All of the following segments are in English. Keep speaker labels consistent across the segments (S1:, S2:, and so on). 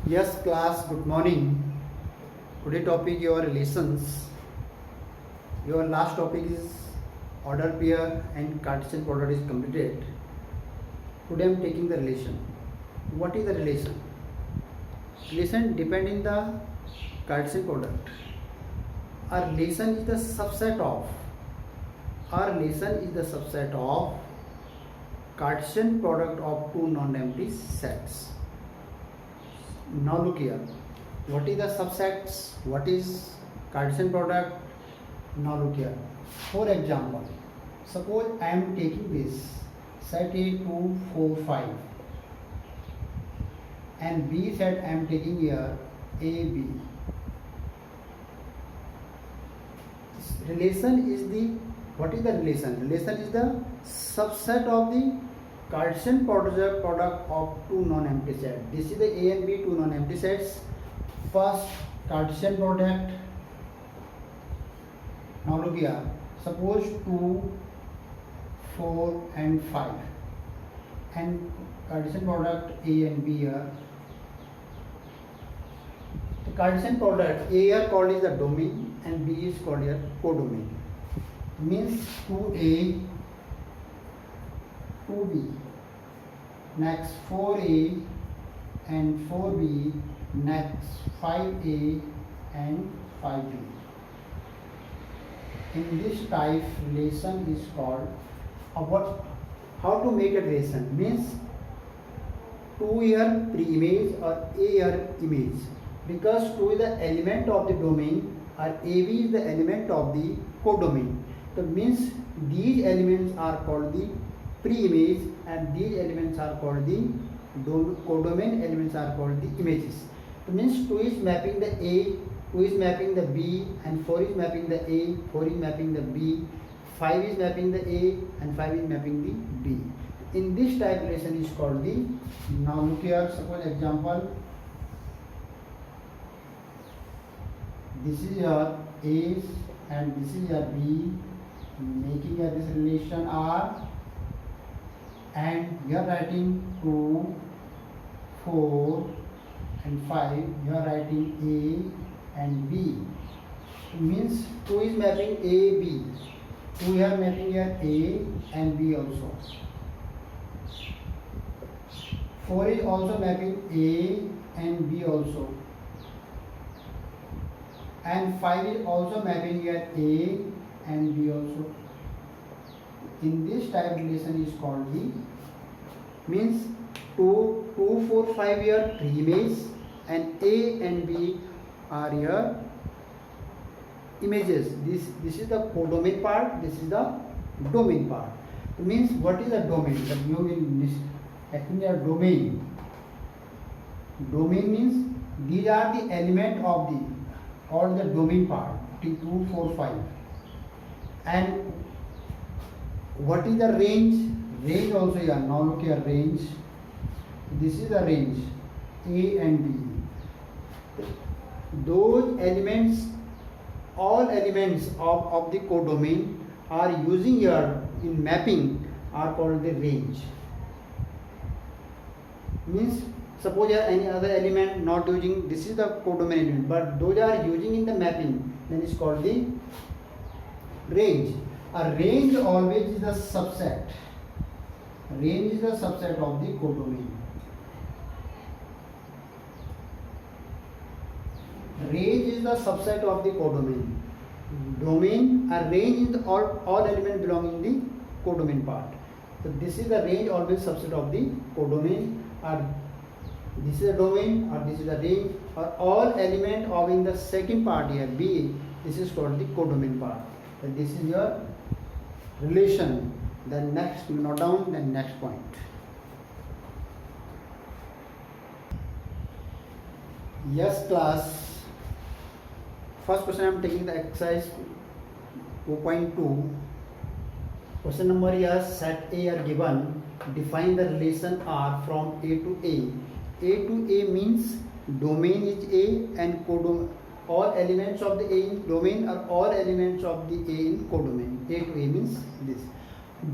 S1: Yes, class, good morning. Today topic your relations. Your last topic is order pair and Cartesian product is completed. Today I am taking the relation. What is the relation? Relation depending the Cartesian product. A relation is the subset of. A relation is the subset of Cartesian product of two non-empty sets. Now look here. What is the subsets? What is Cartesian product? Now look here. For example, suppose I am taking this set A 2, 4, 5 and B set I am taking here A, B. Relation is the, what is the relation? Relation is the subset of the Cartesian product of two non-empty sets. This is the A and B, two non-empty sets. First Cartesian product. Now look here. Suppose 2, 4 and 5 and Cartesian product A and B here. The Cartesian product A here called is the domain and B is called here codomain. Means 2A, 2B, next 4A and 4B, next 5A and 5B. In this type relation is called how to make a relation means 2 here pre-image or A here image, because 2 is the element of the domain or AB is the element of the codomain. So means these elements are called the pre-image and these elements are called the codomain elements are called the images. So means 2 is mapping the A, 2 is mapping the B and 4 is mapping the A, 4 is mapping the B, 5 is mapping the A and 5 is mapping the B. In this type relation is called the, now look here, suppose example, this is your A and this is your B, making this relation R, and we are writing 2, 4 and 5, you are writing A and B. It means 2 is mapping A, B. 2 here mapping here A and B also. 4 is also mapping A and B also. And 5 is also mapping here A and B also. In this type relation is called the, means 2, 4, 5 here pre-image and A and B are here images. This is the codomain part, this is the domain part. It means what is the domain? The actually a domain. Domain means these are the element of the or the domain part 2, 4, 5. And what is the range? Range also here. Now look here, range. This is the range A and B. Those elements, all elements of the codomain are using here in mapping are called the range. Means suppose here any other element not using, this is the codomain element, but those are using in the mapping, then it's called the range. A range always is the subset. Range is the subset of the codomain. Range is the subset of the codomain. Domain, a range is all elements belonging in the codomain part. So this is the range, always subset of the codomain, or this is a domain, or this is a range, or all element of in the second part here B. This is called the codomain part. So this is your relation. Then next, note down the next point. Yes, class. First question I am taking the exercise 2.2. Question number here, set A are given. Define the relation R from A to A. A to A means domain is A and codomain. All elements of the A in domain are all elements of the A in codomain. A to A means this.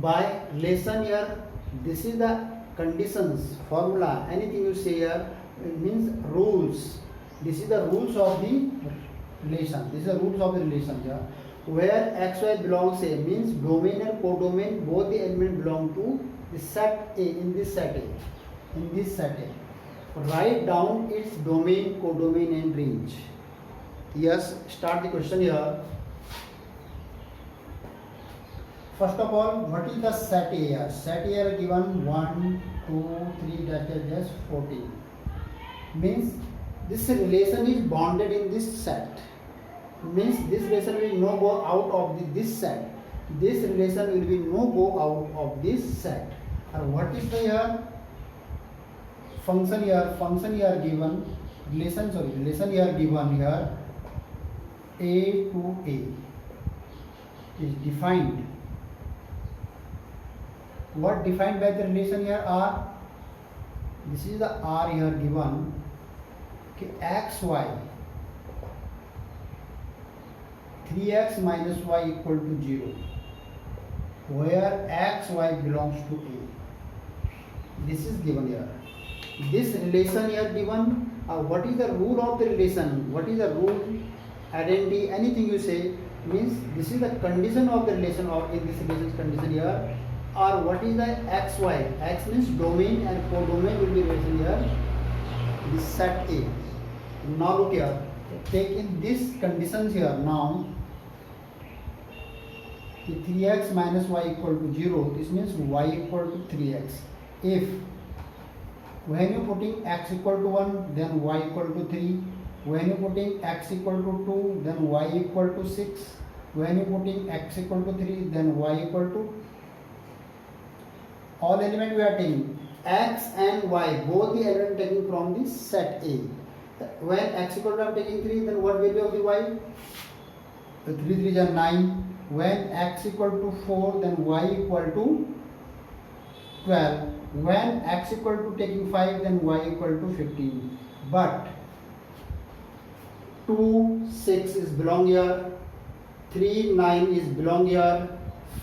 S1: By relation here, this is the conditions, formula, anything you say here, It means rules. This is the rules of the relation. This is the rules of the relation. Yeah. Where xy belongs A means domain and codomain, both the elements belong to the set A. In this set A, in this set A, write down its domain, codomain and range. Yes, start the question here. First of all, what is the set A here? Set A are given 1, 2, 3, dash 14. Means this relation is bounded in this set. Means this relation will no go out of this set. This relation will be no go out of this set. And what is the here? Function here given. Relation here given here. A to A is defined. What defined by the relation here? R. This is the R here given. Okay, x y 3x minus y equal to 0, where x y belongs to A. This is given here. This relation here given. What is the rule of the relation? What is the rule, identity, anything you say, means this is the condition of the relation, or in this relation's condition here. Or what is the x y? X means domain and codomain will be written here. This set A. Now look here. Take in these conditions here now. 3x minus y equal to 0. This means y equal to 3x. If when you putting x equal to 1, then y equal to 3. When you putting x equal to 2, then y equal to 6. When you putting x equal to 3, then y equal to, all element we are taking x and y, both the element taken from the set A. When x equal to, I am taking 3, then what value of the y? 3 3 is 9. When x equal to 4, then y equal to 12. When x equal to taking 5, then y equal to 15. But 2 6 is belong here, 3 9 is belong here,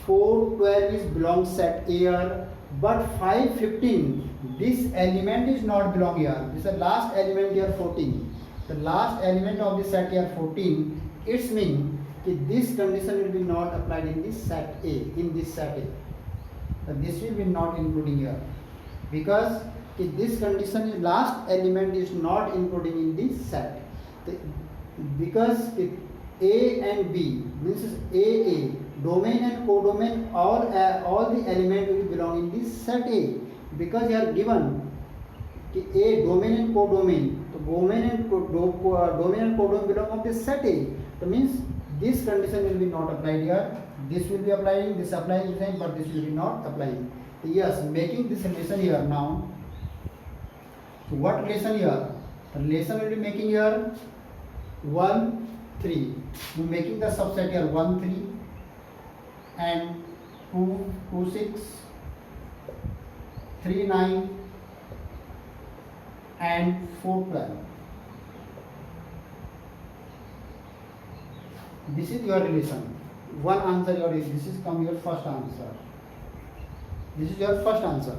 S1: 4 12 is belong set here, but 5 15 this element is not belong here. This is the last element here 14. The last element of the set here 14. It's mean that this condition will be not applied in this set A. In this set A, this will be not including here, because if this condition is last element is not including in this set. Because if A and B means A, domain and codomain, all the element will belong in this set A, because you are given A, domain and codomain. So domain and codomain belong of this set A. That means this condition will be not applied here. This will be applying, this applying, but this will be not applying. Yes, making this relation here now. So what relation here? The relation will be making here 1 3. We making the subset here 1 3 and 2 2 6, 3 9 and 4 12. This is your relation. One answer your is, this is come your first answer. This is your first answer.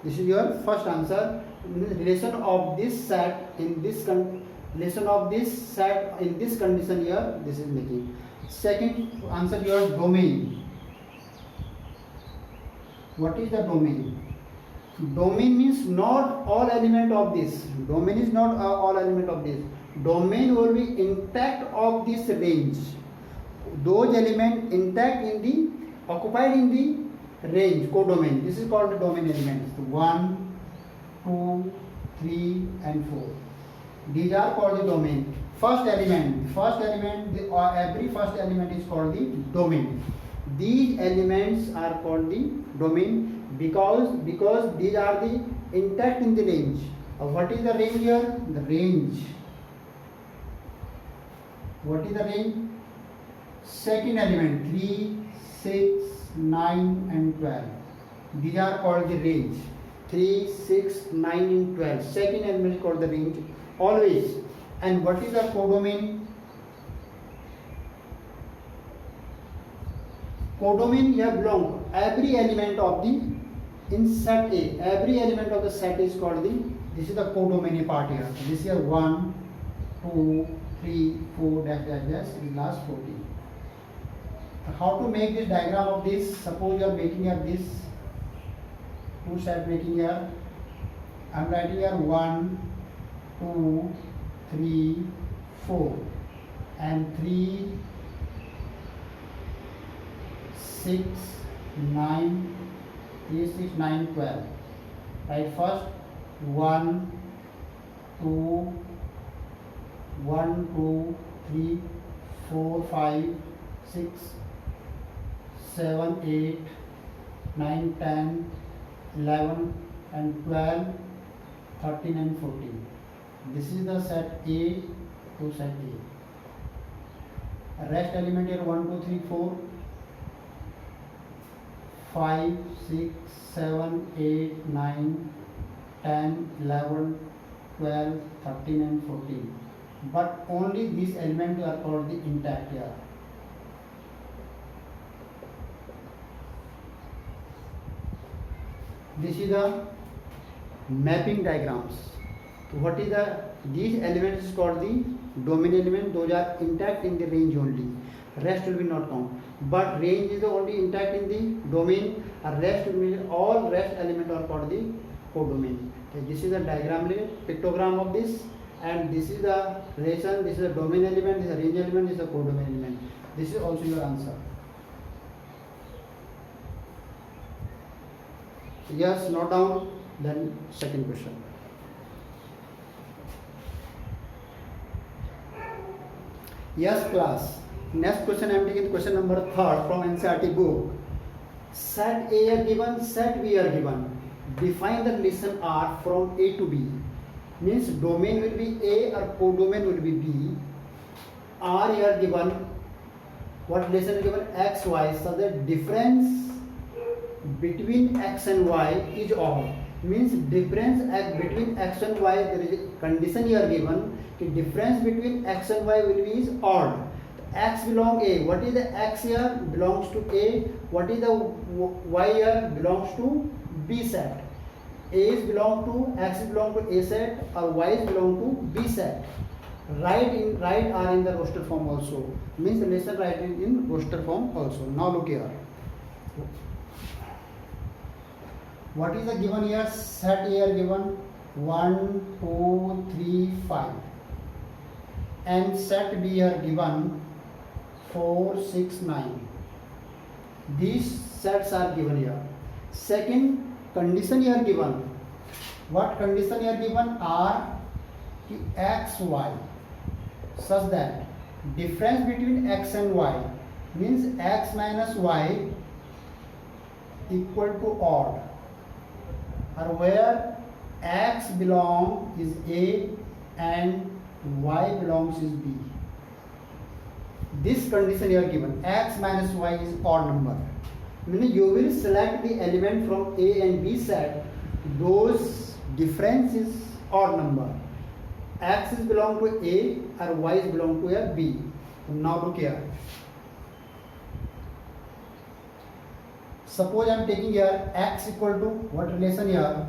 S1: This is your first answer. Relation of this set in this relation of this set in this condition here. This is making. Second answer your domain. What is the domain? Domain means not all element of this. Domain is not all element of this. Domain will be intact of this range. Those elements intact in the occupied in the range, codomain. This is called the domain elements. 1, 2, 3 and 4. These are called the domain. First element, every first element is called the domain. These elements are called the domain because these are the intact in the range. What is the range here? The range. What is the range? Second element 3, 6, 9 and 12. These are called the range. 3, 6, 9 and 12. Second element is called the range. Always. And what is the codomain? Codomain here belong every element of the in set A. Every element of the set is called the this is the codomain part here. So this here 1, 2, 3, 4 dash dash dash is last 14. How to make this diagram of this? Suppose you are making here this two set making here. I am writing here 1, 2, 3, 4 and 3, 6, 9, 3, 6, 9, 12. Right, first 1, 2, 3, 4, 5, 6, 7, 8, 9, 10, 11 and 12, 13 and 14. This is the set A to set A. Rest element here 1, 2, 3, 4, 5, 6, 7, 8, 9, 10, 11, 12, 13 and 14. But only these elements are called the intact here. This is the mapping diagrams. What is these elements is called the domain element. Those are intact in the range only. Rest will be not count. But range is the only intact in the domain. Rest will be all rest element are called the codomain. Okay, this is the diagram pictogram of this, and this is the relation. This is the domain element. This is the range element. This is the codomain element. This is also your answer. Yes, note down. Then second question. Yes, class. Next question I am taking question number 3rd from NCERT book. Set A are given, set B are given. Define the relation R from A to B. Means domain will be A or codomain will be B. R here given. What relation is given? X, Y. So the difference between X and Y is odd. Means difference between X and Y, there is a condition here given. The difference between X and Y will be is odd. X belong A. What is the X here? Belongs to A. What is the Y here? Belongs to B set. A is belong to, X is belong to A set, or Y is belong to B set. Right are in the roster form also. Means the relation right in roster form also. Now look here. What is the given here? Set A here given 1, 2, 3, 5. And set B here given 4, 6, 9. These sets are given here. Second condition here given. What condition here given? R X, Y. Such that difference between X and Y means X minus Y equal to odd. Or where X belongs is A and Y belongs is B. This condition here given, X minus Y is odd number. Meaning you will select the element from A and B set, those difference is odd number. X is belong to A or Y is belong to a B. Now look here. Suppose I am taking here X equal to what relation here?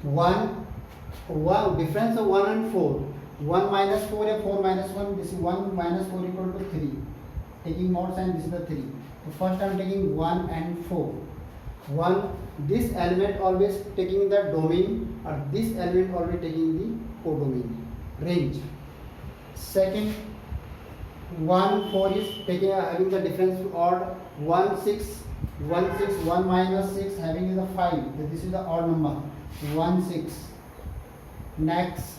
S1: 1 difference of 1 and 4. 1 minus 4 and 4 minus 1. This is 1 minus 4 equal to 3. Taking mod sign, this is the 3. So first I am taking 1 and 4. 1, this element always taking the domain, or this element always taking the codomain range. Second, 1 4 is taking having the difference to odd. 1 6 1 minus 6 having the 5. This is the odd number. 1 6. Next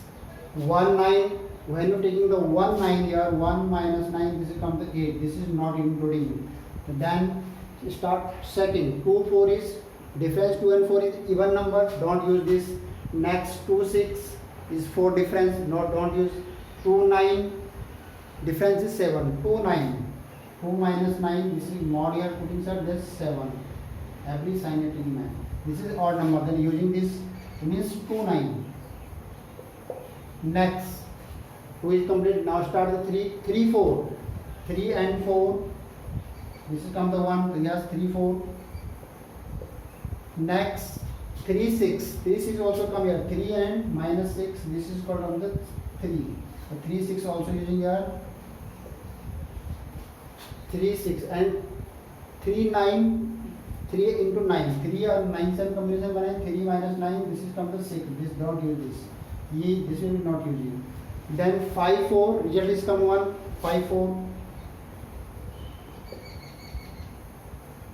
S1: 1 9. When you taking the 1 9 here, 1 minus 9, this is come to 8. This is not including. Then start second. 2 4 is difference. 2 and 4 is even number. Don't use this. Next 2 6 is 4 difference. No, don't use. 2 9 difference is 7. 2 9. 2 minus 9. This is mod here putting sir. This 7. Every sign it in 9. This is odd number. Then using this means 2 9. Next 2 is complete. Now start the 3 4. 3 and 4. This is come the 1. Yes, 3 4. Next 3 6, 3 6 also come here, 3 and minus 6, this is called on the 3. So 3 6 also using here, 3 6 and 3 9, 3 into 9, 3 और 9 से combination बनाए, 3 minus 9, this is come to 6, this don't use this, this will not use it. Then 5 4, result is come 1, 5 4,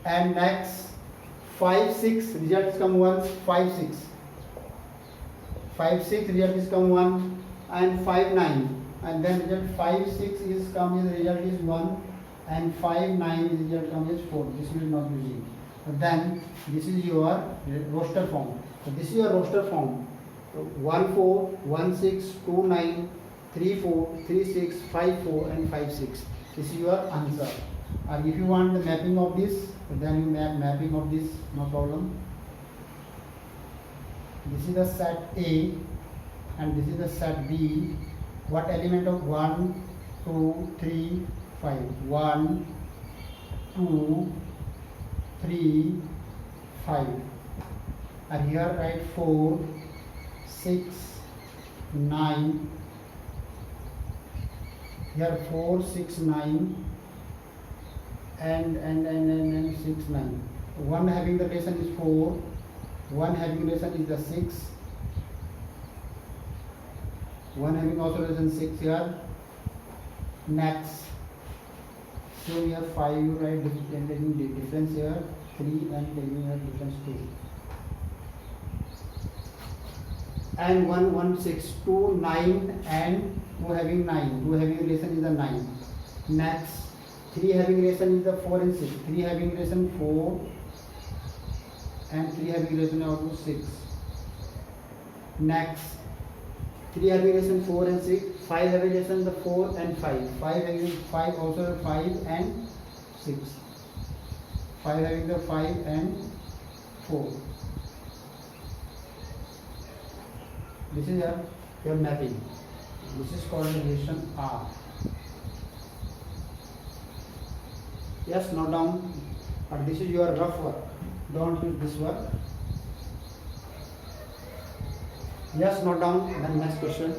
S1: and next 5 6, result is come 1, 5 6, 5 6, result is come 1, and 5 9, and then result 5 6 is come, is result is 1, and 5 9 is result come is 4, this will not use it. Then this is your roster form. So this is your roster form. 1 4, 1 6, 2 9, 3 4, 3 6, 5 4 and 5 6. This is your answer. And if you want the mapping of this, then you map mapping of this, no problem. This is the set A and this is the set B. What element of 1, 2, 3, 5? 1, 2, 3, 5. And here write 4, 6, 9. Here 4, 6, 9 and 6, 9. One having the relation is 4. One having relation is the 6. One having also relation 6 here. Next. So we have 5, you write difference here, 3 and taking here difference 2. And 1 1 6, 2 9 and 2 having 9. 2 having relation is the 9. Next 3 having relation is the 4 and 6. 3 having relation 4 and 3 having relation also 6. Next 3 having relation 4 and 6. 5 having relation the 4 and 5. 5 having 5 also 5 and 6. 5 having the 5 and 4. This is your mapping. This is called relation R. Yes, note down. But this is your rough work. Don't use this work. Yes, note down. Then next question.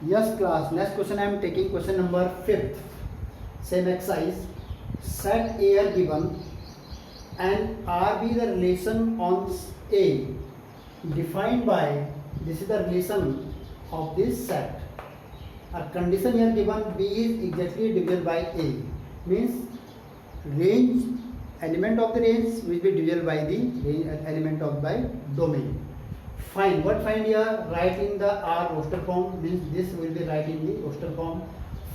S1: Yes, class. Next question I am taking question number 5th. Same exercise. Set A are given and R be the relation on A defined by, this is the relation of this set. A condition here given, B is exactly divisible by A. Means range, element of the range will be divisible by the element of by domain. Find, what find here? Write in the R roster form, means this will be write in the roster form.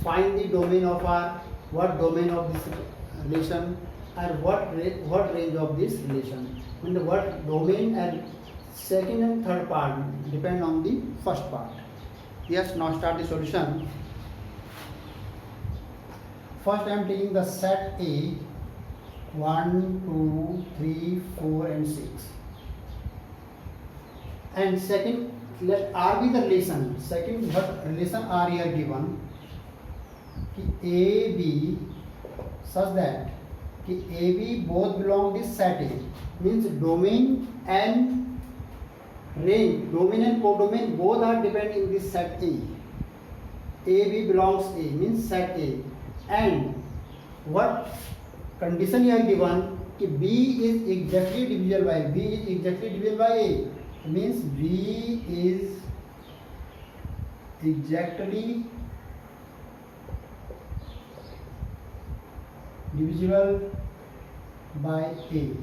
S1: Find the domain of R, what domain of this relation and what range of this relation. And what domain and second and third part depend on the first part. Yes, now start the solution. First I am taking the set A, 1, 2, 3, 4 and 6. And second, let R be the relation. Second, what relation R here given? A, B, such that A, B both belong to set A. Means domain and range, domain and codomain both are depending in this set A. A, B belongs A, means set A. And what condition here given? B is exactly divisible by, B is exactly divisible by A. Means B is exactly divisible by A.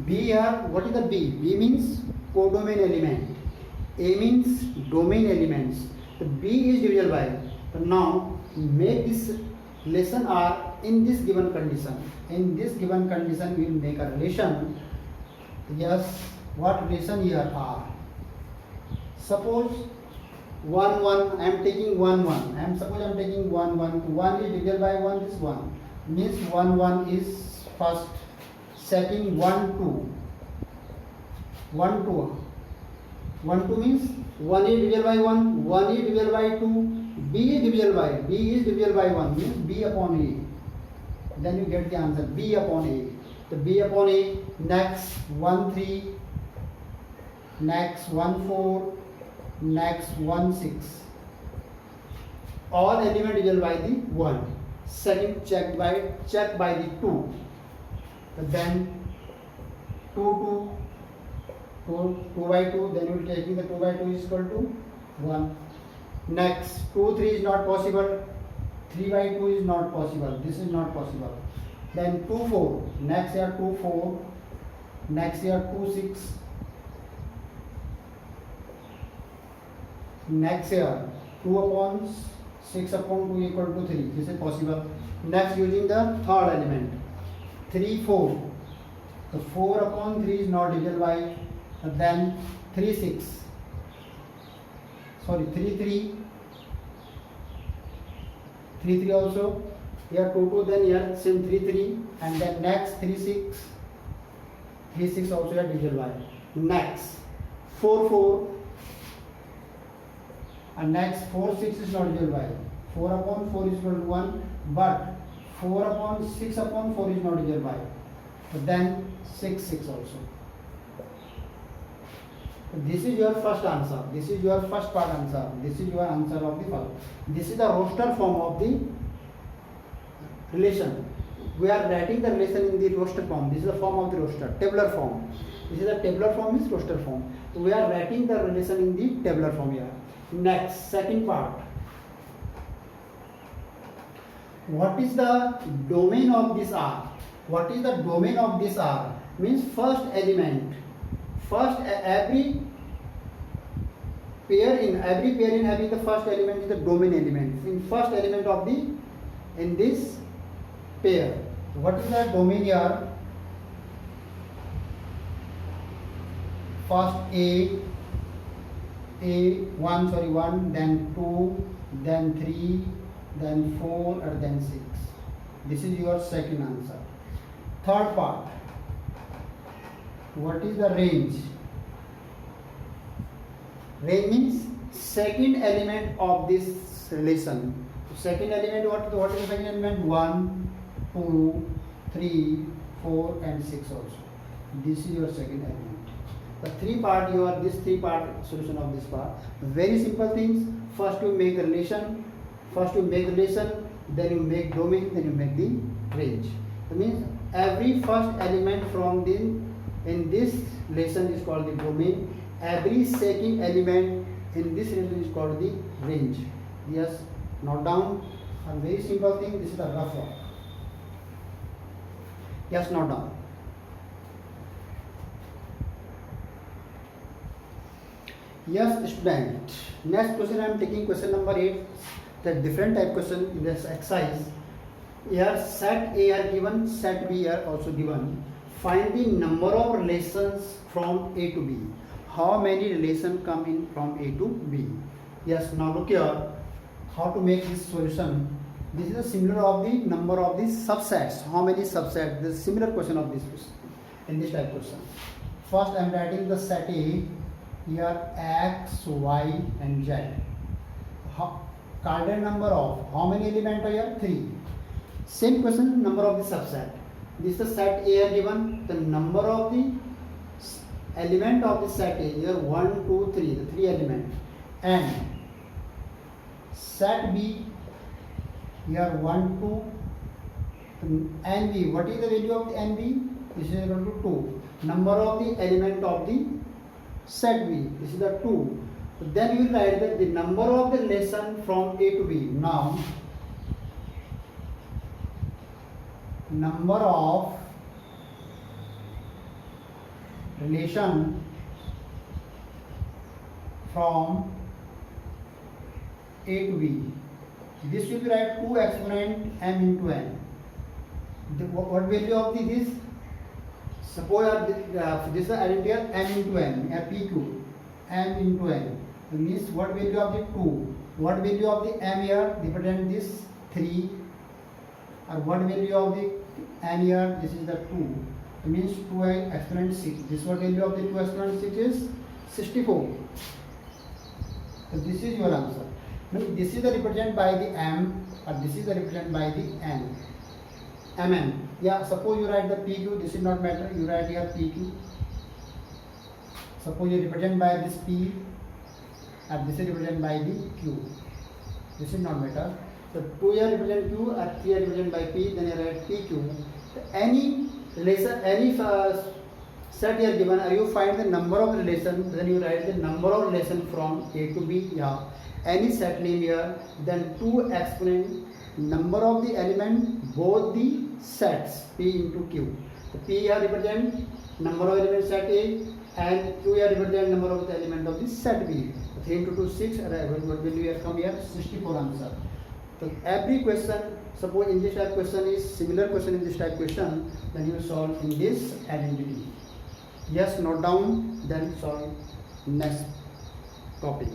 S1: B here, what is the B? B means codomain element. A means domain elements. So B is divisible by. So now make this relation R in this given condition. In this given condition we will make a relation. Yes, what relation here R? Suppose 1 1, I am taking 1 1. Suppose I am taking 1 1. 1 is divisible by 1, this 1. Means 1 1 is first. Second 1 2. 1 2. 1 2 means 1 is divisible by 1, 1 is divisible by 2, B is divisible by 1 means B upon A. then you get the answer b upon a. So b upon a, next 1 3, next 1 4, next 1 6. All element divisible by the 1. Second check by the 2. Then 2 by 2, then you will taking the 2 by 2 is equal to 1. Next 2 3 is not possible, 3 by 2 is not possible, this is not possible. Then 2 4, next here 2 4, next here 2 6, next here 2 upon 6 upon 2 equal to 3, this is possible. Next using the third element 3 4, so 4 upon 3 is not divisible by, then 3 6, sorry 3 3, 3 3 also, here 2 2, then here same 3 3, and then next 3 6, 3 6 also here divisible by. Next 4 4, and next 4 6 is not divisible by. 4 upon 4 is equal to 1, but 4 upon 6 upon 4 is not divisible by. But then 6 6 also. This is your first answer. This is your first part answer. This is your answer of the first. This is the roster form of the relation. We are writing the relation in the roster form. This is the form of the roster, tabular form. This is the tabular form, is roster form. So we are writing the relation in the tabular form here. Next, second part. What is the domain of this R? What is the domain of this R? Means first element. First, every pair in having the first element is the domain element. In first element of the in this pair. What is the domain here? First A 1, then 2, then 3, then 4, and then 6. This is your second answer. Third part. What is the range? Range means second element of this relation. Second element, what is the second element? 1, 2, 3, 4, and 6 also. This is your second element. The three part, this three part solution of this part. Very simple things. First you make a relation, then you make domain, then you make the range. That means every first element from in this relation is called the domain. Every second element in this relation is called the range. Yes, note down. A very simple thing. This is the rough one. Yes, note down. Yes, student. Next question I am taking question number 8. The different type question in this exercise. Here set A are given, set B are also given. Find the number of relations from A to B. How many relations come in from A to B? Yes, now look here. How to make this solution? This is a similar of the number of the subsets. How many subsets? This is similar question of this question. In this type question. First I am writing the set A. Here X, Y, and Z. Cardinal number of how many elements are here? 3. Same question, number of the subset. This is the set A are given. The number of the element of the set A here 1, 2, 3. The 3 elements. And set B here 1, 2. NB. What is the value of the NB? This is equal to 2. Number of the element of the set B. This is the 2. So then you will write that the number of the relation from A to B. Now, number of relation from A to B. This will be write 2 exponent m into n. What value of this? Suppose this is identity m into n, PQ, m into n. It means what value of the 2? What value of the m here? Represent this 3. Or what value of the n here? This is the 2. It means 2 exponent 6. This what value of the 2 exponent 6 is 64. So this is your answer. Now, this is the represented by the m, or this is the represented by the n. Mn. Yeah, suppose you write the PQ, this is not matter, you write here PQ. Suppose you represent by this P and this is represented by the Q. This is not matter. So 2 here represent Q and 3 here represent by P, then you write PQ. So any relation, any set here given, you find the number of relation, then you write the number of relation from A to B. Yeah. Any set name here, then 2 exponent number of the element both the sets P into Q. So P here represent number of elements set A and Q here represent number of the element of the set B. 3 into 2 6, and what will you come here? 64 answer. So every question, suppose in this type question is similar question in this type question, then you solve in this identity. Yes, note down, then solve next topic.